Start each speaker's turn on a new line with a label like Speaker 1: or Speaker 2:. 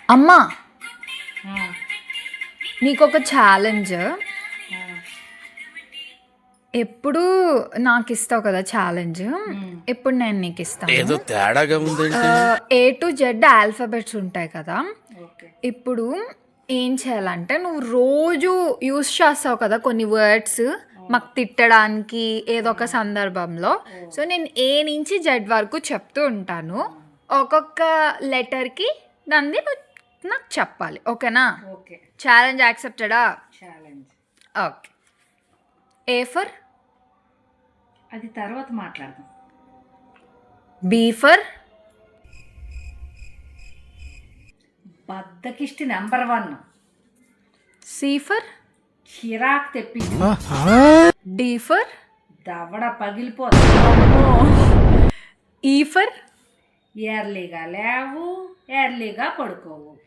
Speaker 1: అమ్మా,
Speaker 2: ఆ,
Speaker 1: నీకొక ఛాలెంజ్.
Speaker 2: ఆ,
Speaker 1: ఎప్పుడు నాకు ఇస్తావు కదా ఛాలెంజ్, ఇప్పుడు నేను నీకు ఇస్తాను.
Speaker 3: ఏదో తేడాగా ఉందండి.
Speaker 1: A to Z ఆల్ఫాబెట్స్ ఉంటాయి కదా.
Speaker 2: ఓకే.
Speaker 1: ఇప్పుడు ఏం చేయాలంటే, నువ్వు రోజు యూస్ చేస్తావు కదా కొన్ని వర్డ్స్ మాకు తిట్టడానికి ఏదో ఒక సందర్భంలో. సో నేను A నుంచి Z వరకు చెప్తూ ఉంటాను. ఒక్కొక్క లెటర్కి దాన్ని నువ్వు నాకు చెప్పాలి. ఓకేనా?
Speaker 2: ఓకే.
Speaker 1: ఛాలెంజ్ యాక్సెప్టెడా?
Speaker 2: ఛాలెంజ్.
Speaker 1: ఓకే. A ఫర్
Speaker 2: అది తర్వాత మాట్లాడదాం.
Speaker 1: B ఫర్
Speaker 2: బద్దకిష్టి నెంబర్ 1.
Speaker 1: C ఫర్
Speaker 2: చిరాకు తెప్పింది.
Speaker 1: D ఫర్
Speaker 2: దవడ పగిలిపోతుంది.
Speaker 1: E ఫర్
Speaker 2: ఎర్లీగా లేవు, ఎర్లీగా పడుకోవు.